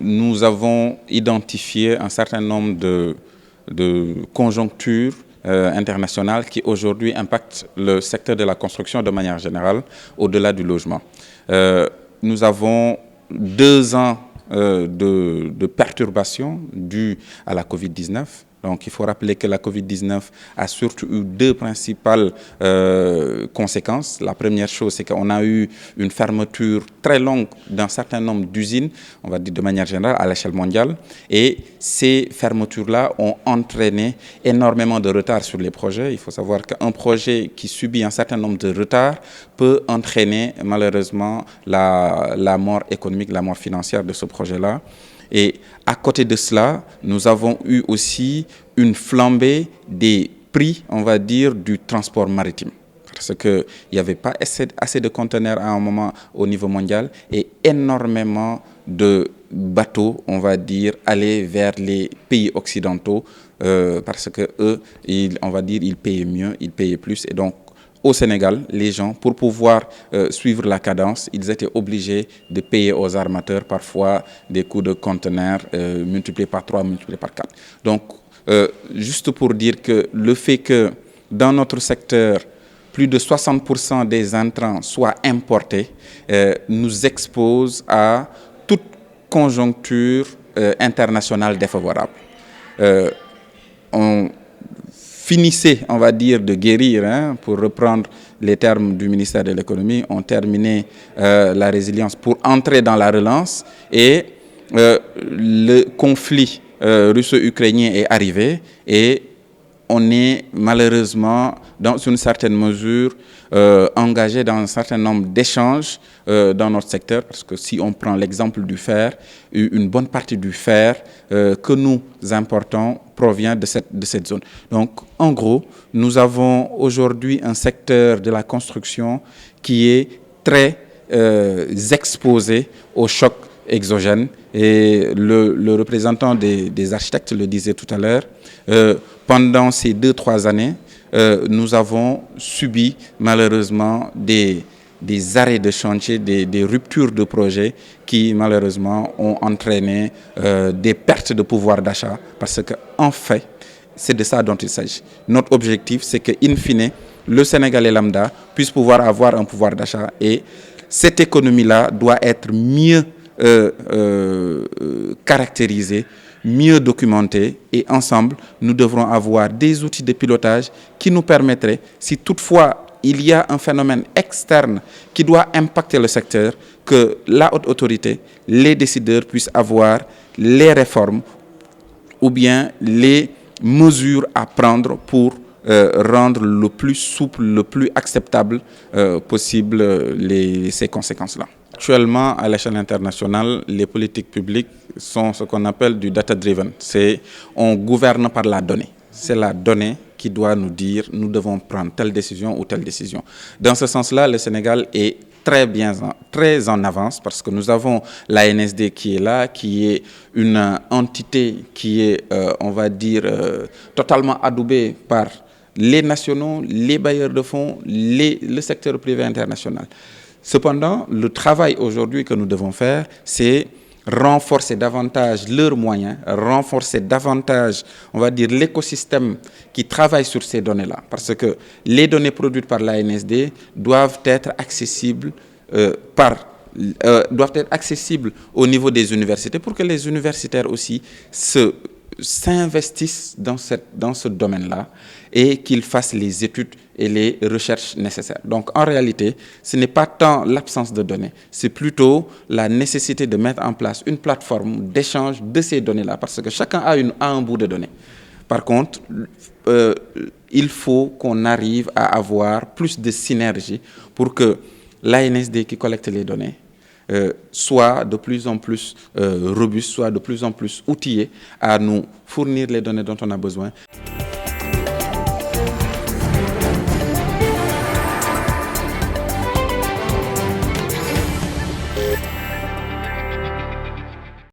nous avons identifié un certain nombre de conjonctures internationales qui aujourd'hui impactent le secteur de la construction de manière générale, au-delà du logement. Nous avons 2 ans de perturbations dues à la Covid-19. Donc, il faut rappeler que la Covid-19 a surtout eu 2 principales conséquences. La première chose, c'est qu'on a eu une fermeture très longue d'un certain nombre d'usines, on va dire de manière générale, à l'échelle mondiale. Et ces fermetures-là ont entraîné énormément de retard sur les projets. Il faut savoir qu'un projet qui subit un certain nombre de retards peut entraîner malheureusement la mort économique, la mort financière de ce projet-là. Et à côté de cela, nous avons eu aussi une flambée des prix, on va dire, du transport maritime. Parce qu'il n'y avait pas assez de conteneurs à un moment au niveau mondial et énormément de bateaux, on va dire, allaient vers les pays occidentaux parce que eux, on va dire, ils payaient mieux, ils payaient plus. Et donc, au Sénégal, les gens, pour pouvoir suivre la cadence, ils étaient obligés de payer aux armateurs parfois des coûts de conteneurs multipliés par 3, multipliés par 4. Donc, juste pour dire que le fait que dans notre secteur, plus de 60% des intrants soient importés, nous expose à toute conjoncture internationale défavorable. On finissait, on va dire, de guérir, pour reprendre les termes du ministère de l'économie, on terminait la résilience pour entrer dans la relance et le conflit russo-ukrainien est arrivé et on est malheureusement, dans une certaine mesure, engagé dans un certain nombre d'échanges dans notre secteur, parce que si on prend l'exemple du fer, une bonne partie du fer que nous importons provient de cette zone. Donc, en gros, nous avons aujourd'hui un secteur de la construction qui est très exposé au choc exogène. Et le représentant des architectes le disait tout à l'heure, pendant ces 2-3 années, nous avons subi malheureusement des arrêts de chantier, des ruptures de projets qui malheureusement ont entraîné des pertes de pouvoir d'achat parce qu'en fait, c'est de ça dont il s'agit. Notre objectif, c'est qu'in fine, le Sénégalais lambda puisse pouvoir avoir un pouvoir d'achat et cette économie-là doit être mieux caractérisée, mieux documentée et ensemble, nous devrons avoir des outils de pilotage qui nous permettraient, si toutefois il y a un phénomène externe qui doit impacter le secteur, que la haute autorité, les décideurs puissent avoir les réformes ou bien les mesures à prendre pour rendre le plus souple, le plus acceptable possible ces conséquences-là. Actuellement, à l'échelle internationale, les politiques publiques sont ce qu'on appelle du data-driven. On gouverne par la donnée. C'est la donnée qui doit nous dire nous devons prendre telle décision ou telle décision. Dans ce sens-là, le Sénégal est très en avance parce que nous avons l'ANSD qui est là, qui est une entité qui est, on va dire, totalement adoubée par les nationaux, les bailleurs de fonds, le secteur privé international. Cependant, le travail aujourd'hui que nous devons faire, c'est renforcer davantage leurs moyens, renforcer davantage, on va dire, l'écosystème qui travaille sur ces données-là. Parce que les données produites par l'ANSD doivent être accessibles au niveau des universités pour que les universitaires aussi s'investissent dans ce domaine-là et qu'ils fassent les études et les recherches nécessaires. Donc, en réalité, ce n'est pas tant l'absence de données, c'est plutôt la nécessité de mettre en place une plateforme d'échange de ces données-là, parce que chacun a un bout de données. Par contre, il faut qu'on arrive à avoir plus de synergie pour que l'ANSD qui collecte les données soit de plus en plus robuste, soit de plus en plus outillé à nous fournir les données dont on a besoin.